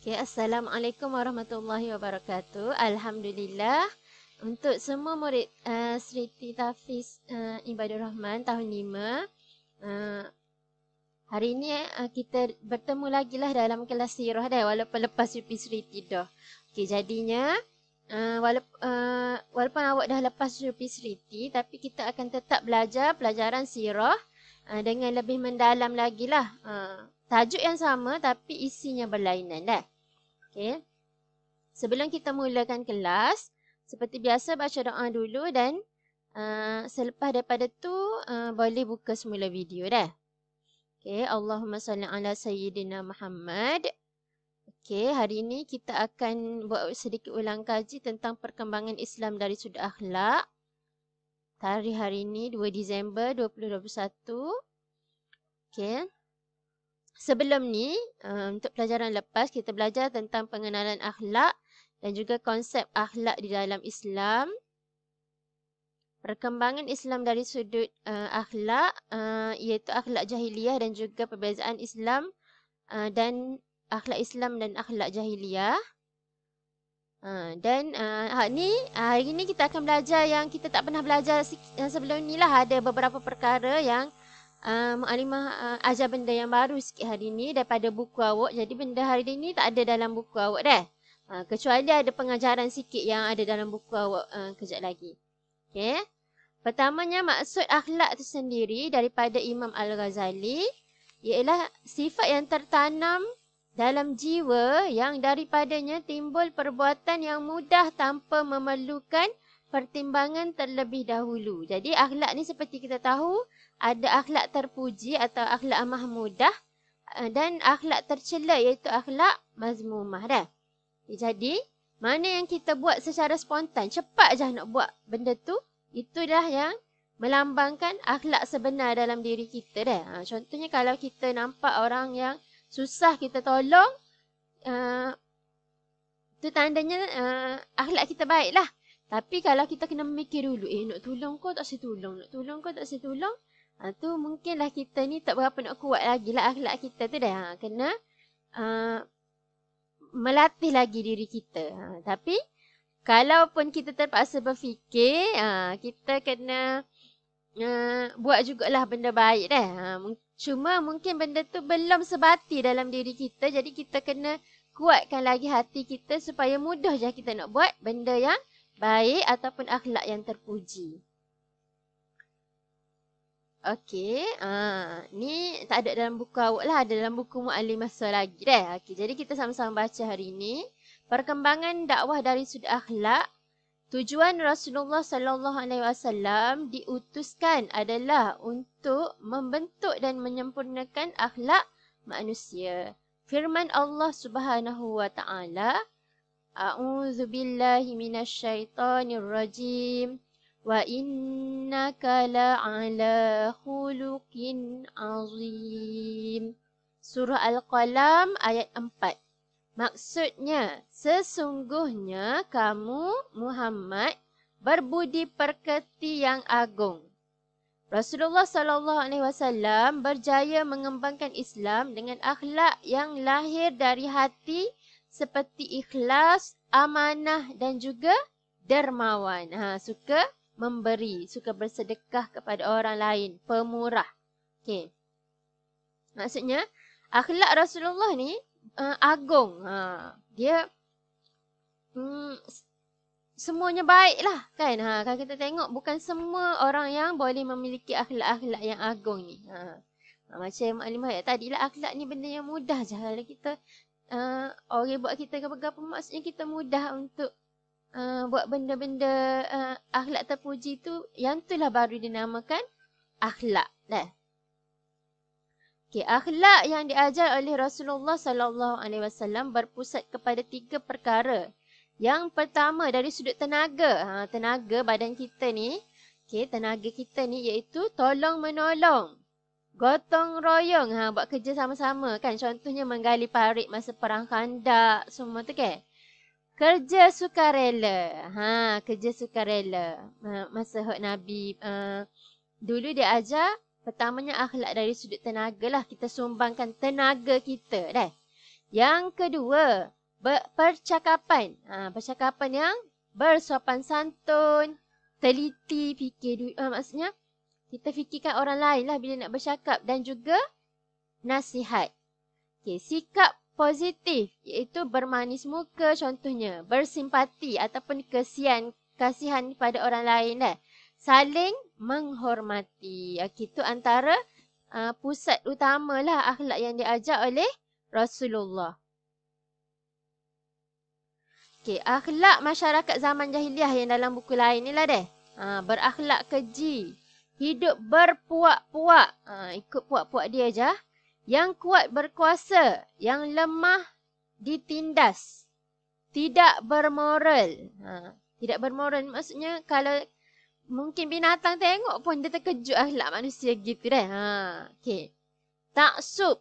Okay, Assalamualaikum warahmatullahi wabarakatuh. Alhamdulillah untuk semua murid Sri Tafiz Ibadur Rahman tahun 5. Hari ini kita bertemu lagi lah dalam kelas sirah dah walaupun lepas UP Sri dah. Okay, jadinya walaupun awak dah lepas UP Sri tapi kita akan tetap belajar pelajaran sirah dengan lebih mendalam lagi lah. Tajuk yang sama tapi isinya berlainan dah. Okay. Sebelum kita mulakan kelas, seperti biasa baca doa dulu dan selepas daripada tu boleh buka semula video dah. Okay. Allahumma salli ala Sayyidina Muhammad. Okay. Hari ini kita akan buat sedikit ulang kaji tentang perkembangan Islam dari sudut akhlak. Tarikh hari ini 2 Disember 2021. Okay. Sebelum ni, untuk pelajaran lepas, kita belajar tentang pengenalan akhlak dan juga konsep akhlak di dalam Islam. Perkembangan Islam dari sudut akhlak, iaitu akhlak jahiliyah dan juga perbezaan Islam dan akhlak Islam dan akhlak jahiliyah. Dan hari ini kita akan belajar yang kita tak pernah belajar sebelum ni lah. Ada beberapa perkara yang Mu'alimah ajar benda yang baru sikit hari ni daripada buku awak. Jadi benda hari ni tak ada dalam buku awak dah. Kecuali ada pengajaran sikit yang ada dalam buku awak kejap lagi. Okay. Pertamanya maksud akhlak itu sendiri daripada Imam Al-Ghazali ialah sifat yang tertanam dalam jiwa yang daripadanya timbul perbuatan yang mudah tanpa memerlukan pertimbangan terlebih dahulu. Jadi akhlak ni seperti kita tahu ada akhlak terpuji atau akhlak mahmudah dan akhlak tercela iaitu akhlak mazmumah dah. Jadi mana yang kita buat secara spontan, cepat je nak buat benda tu, itulah yang melambangkan akhlak sebenar dalam diri kita dah. Contohnya kalau kita nampak orang yang susah kita tolong, tu tandanya akhlak kita baik lah. Tapi kalau kita kena memikir dulu, nak tolong kau tak saya tolong, nak tolong kau tak saya tolong, tu mungkinlah kita ni tak berapa nak kuat lagi lah akhlak kita tu dah. Kena melatih lagi diri kita. Tapi kalaupun kita terpaksa berfikir, kita kena buat jugalah benda baik dah. Cuma mungkin benda tu belum sebati dalam diri kita. Jadi kita kena kuatkan lagi hati kita supaya mudah je kita nak buat benda yang baik ataupun akhlak yang terpuji. Okey, ni tak ada dalam buku awak lah, ada dalam buku Mu'alimah lagi dah. Okey, jadi kita sama-sama baca hari ini. Perkembangan dakwah dari sudut akhlak. Tujuan Rasulullah sallallahu alaihi wasallam diutuskan adalah untuk membentuk dan menyempurnakan akhlak manusia. Firman Allah Subhanahu wa taala, A'udzu billahi minasyaitonir rajim. Wa innaka la'ala khuluqin azim. Surah Al-Qalam ayat 4. Maksudnya, sesungguhnya kamu Muhammad berbudi pekerti yang agung. Rasulullah sallallahu alaihi wasallam berjaya mengembangkan Islam dengan akhlak yang lahir dari hati seperti ikhlas, amanah dan juga dermawan. Suka memberi, suka bersedekah kepada orang lain, pemurah. Okey. Maksudnya akhlak Rasulullah ni agung. Dia semuanya baik lah kan. Kalau kita tengok bukan semua orang yang boleh memiliki akhlak-akhlak yang agung ni. Macam Mu'alimah tadi lah, akhlak ni benda yang mudah je. Kalau kita orang buat kita apa-apa, maksudnya kita mudah untuk buat benda-benda akhlak terpuji tu. Yang tu lah baru dinamakan akhlak dah. Okay, akhlak yang diajar oleh Rasulullah sallallahu alaihi wasallam berpusat kepada 3 perkara. Yang pertama dari sudut tenaga. Tenaga badan kita ni, okay, tenaga kita ni iaitu tolong menolong, gotong royong, buat kerja sama-sama kan. Contohnya menggali parit masa perang Khandak semua tu kan. Kerja sukarela. Kerja sukarela. Masa hak Nabi dulu dia ajar. Pertamanya akhlak dari sudut tenaga lah. Kita sumbangkan tenaga kita dah. Yang kedua, Percakapan. Percakapan yang bersopan santun, teliti, maksudnya kita fikirkan orang lain lah bila nak bercakap, dan juga nasihat. Okay, sikap positif iaitu bermanis muka contohnya, bersimpati ataupun kasihan pada orang lain lah. Saling menghormati. Okay, itu antara pusat utamalah akhlak yang diajar oleh Rasulullah. Okay, akhlak masyarakat zaman jahiliah yang dalam buku lain ni lah deh. Berakhlak keji. Hidup berpuak-puak. Ikut puak-puak dia je. Yang kuat berkuasa. Yang lemah ditindas. Tidak bermoral. Tidak bermoral maksudnya kalau mungkin binatang tengok pun dia terkejut akhlak manusia gitu deh. Okay. Taksub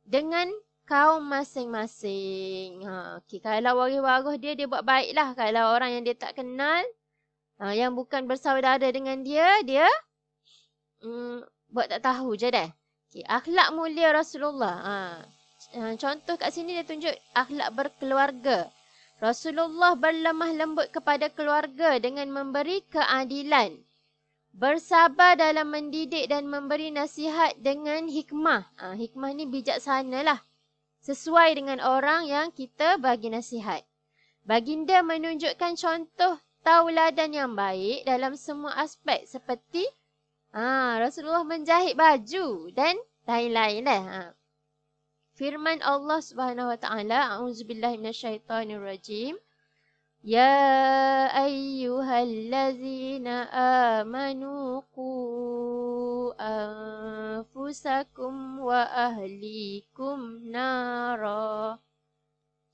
dengan kaum masing-masing. Okay. Kalau waris-waris dia buat baiklah. Kalau orang yang dia tak kenal, yang bukan bersaudara dengan dia buat tak tahu je dah. Okay. Akhlak mulia Rasulullah. Contoh kat sini dia tunjuk akhlak berkeluarga. Rasulullah berlemah lembut kepada keluarga dengan memberi keadilan. Bersabar dalam mendidik dan memberi nasihat dengan hikmah. Hikmah ni bijaksana lah. Sesuai dengan orang yang kita bagi nasihat. Baginda menunjukkan contoh tauladan yang baik dalam semua aspek seperti Rasulullah menjahit baju dan lain-lain lah. Firman Allah Subhanahu Wa Taala, A'udzubillahi minasyaitonirrajim. Ya ayyuhallazina amanu qu anfusakum wa ahlikum nara.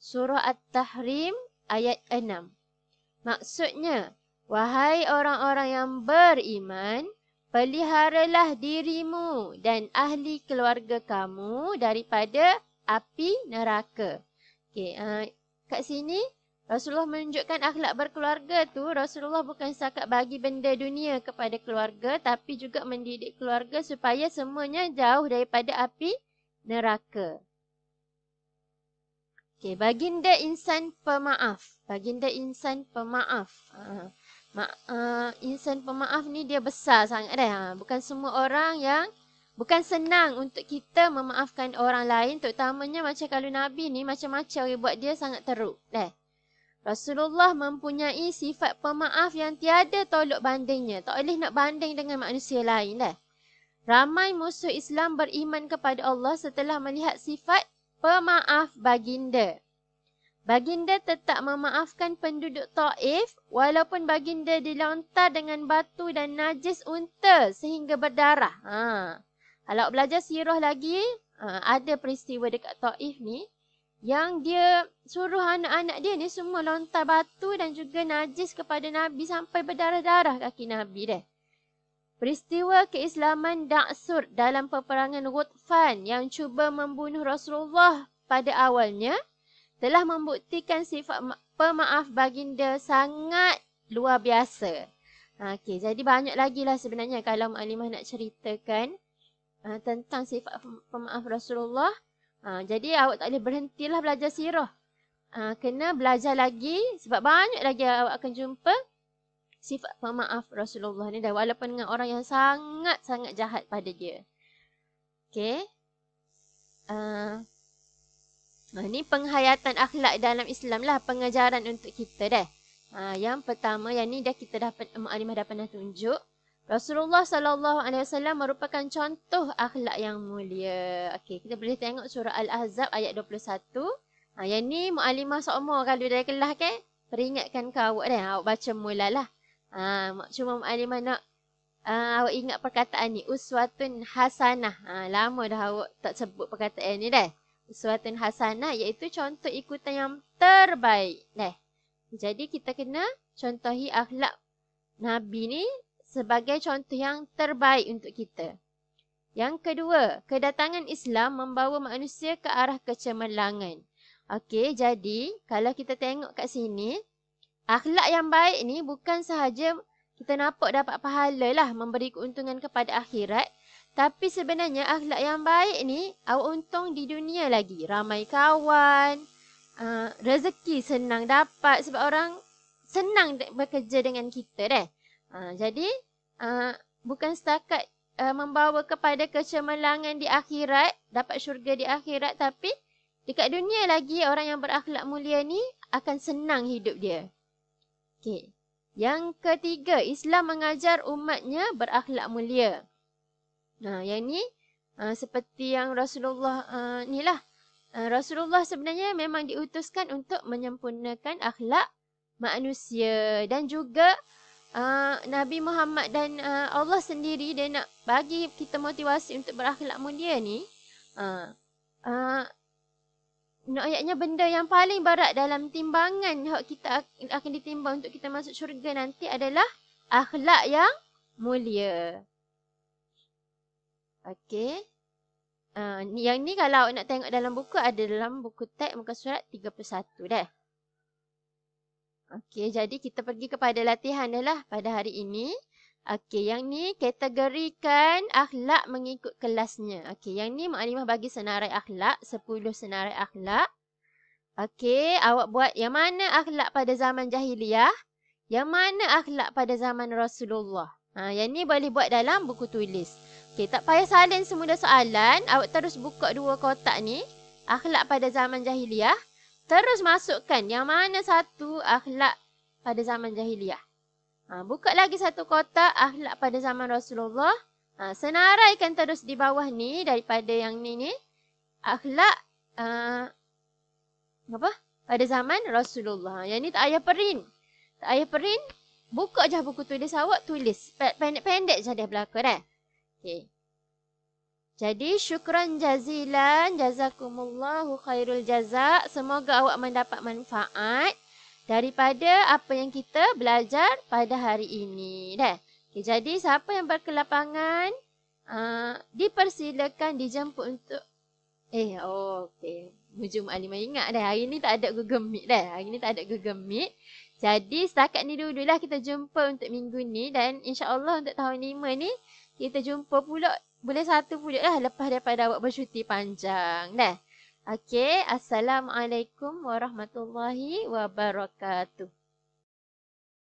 Surah At-Tahrim ayat 6. Maksudnya, wahai orang-orang yang beriman, peliharalah dirimu dan ahli keluarga kamu daripada api neraka. Okay, kat sini Rasulullah menunjukkan akhlak berkeluarga tu. Rasulullah bukan setakat bagi benda dunia kepada keluarga, tapi juga mendidik keluarga supaya semuanya jauh daripada api neraka. Okay, baginda insan pemaaf. Baginda insan pemaaf. Insan pemaaf ni dia besar sangat dah. Bukan semua orang bukan senang untuk kita memaafkan orang lain. Terutamanya macam kalau Nabi ni macam-macam orang buat dia sangat teruk dah. Rasulullah mempunyai sifat pemaaf yang tiada tolok bandingnya. Tak boleh nak banding dengan manusia lain dah. Ramai musuh Islam beriman kepada Allah setelah melihat sifat pemaaf baginda. Baginda tetap memaafkan penduduk Taif walaupun baginda dilontar dengan batu dan najis unta sehingga berdarah. Kalau belajar sirah lagi, ada peristiwa dekat Taif ni yang dia suruh anak-anak dia ni semua lontar batu dan juga najis kepada Nabi sampai berdarah-darah kaki Nabi dah. Peristiwa keislaman Da'sur dalam peperangan Ghatfan yang cuba membunuh Rasulullah pada awalnya telah membuktikan sifat pemaaf baginda sangat luar biasa. Okay, jadi banyak lagi lah sebenarnya kalau Ma'alimah nak ceritakan tentang sifat pemaaf Rasulullah. Jadi awak tak boleh berhentilah belajar sirah. Kena belajar lagi sebab banyak lagi awak akan jumpa sifat pemaaf Rasulullah ni dah, walaupun dengan orang yang sangat-sangat jahat pada dia. Okay. Ni penghayatan akhlak dalam Islam lah, pengajaran untuk kita dah. Yang pertama, yang ni dah kita Mu'alimah dah pernah tunjuk. Rasulullah SAW merupakan contoh akhlak yang mulia. Okey, kita boleh tengok surah Al-Ahzab ayat 21. Yang ni Mu'alimah seumur kalau dari kelas kan, peringatkan kau awak dah. Awak baca mulalah. Cuma Mu'alimah nak awak ingat perkataan ni, uswatun hasanah. Lama dah awak tak sebut perkataan ni dah. Uswatun hasanah iaitu contoh ikutan yang terbaik. Jadi kita kena contohi akhlak Nabi ni sebagai contoh yang terbaik untuk kita. Yang kedua, kedatangan Islam membawa manusia ke arah kecemerlangan. Okey, jadi kalau kita tengok kat sini, akhlak yang baik ni bukan sahaja kita nampak dapat pahala lah, memberi keuntungan kepada akhirat. Tapi sebenarnya akhlak yang baik ni awak untung di dunia lagi. Ramai kawan, rezeki senang dapat sebab orang senang bekerja dengan kita dah. Jadi bukan setakat membawa kepada kecemerlangan di akhirat, dapat syurga di akhirat, tapi dekat dunia lagi orang yang berakhlak mulia ni akan senang hidup dia. Okey. Yang ketiga, Islam mengajar umatnya berakhlak mulia. Yang ni seperti yang Rasulullah ni lah. Rasulullah sebenarnya memang diutuskan untuk menyempurnakan akhlak manusia. Dan juga Nabi Muhammad dan Allah sendiri dia nak bagi kita motivasi untuk berakhlak mulia ni. Ayatnya benda yang paling berat dalam timbangan kita akan ditimbang untuk kita masuk syurga nanti adalah akhlak yang mulia. Okey. Yang ni kalau nak tengok dalam buku ada dalam buku teks muka surat 31 dah. Okey, jadi kita pergi kepada latihan dah lah pada hari ini. Okey, yang ni kategorikan akhlak mengikut kelasnya. Okey, yang ni Mukadimah bagi senarai akhlak, 10 senarai akhlak. Okey, awak buat yang mana akhlak pada zaman jahiliyah, yang mana akhlak pada zaman Rasulullah. Yang ni boleh buat dalam buku tulis. Okey, tak payah salin semua soalan, awak terus buka 2 kotak ni, akhlak pada zaman jahiliyah, terus masukkan yang mana satu akhlak pada zaman jahiliyah. Buka lagi 1 kotak akhlak pada zaman Rasulullah. Senaraikan terus di bawah ni daripada yang ni akhlak pada zaman Rasulullah. Yang ni tak payah print. Tak payah print. Buka je buku tulis awak, tulis. Pendek-pendek je dia belakang dah. Okey. Jadi syukran jazilan, jazakumullahu khairul jazak. Semoga awak mendapat manfaat daripada apa yang kita belajar pada hari ini. Okay, jadi siapa yang berkelapangan, dipersilakan dijemput untuk okey. Mujum Alimah ingat dah, hari ni tak ada Google Meet dah. Hari ni tak ada Google Meet. Jadi setakat ni dululah kita jumpa untuk minggu ni, dan insya-Allah untuk tahun 5 ni kita jumpa pula bulan 1 pula lah lepas daripada awak bercuti panjang dah. Okey, assalamualaikum warahmatullahi wabarakatuh.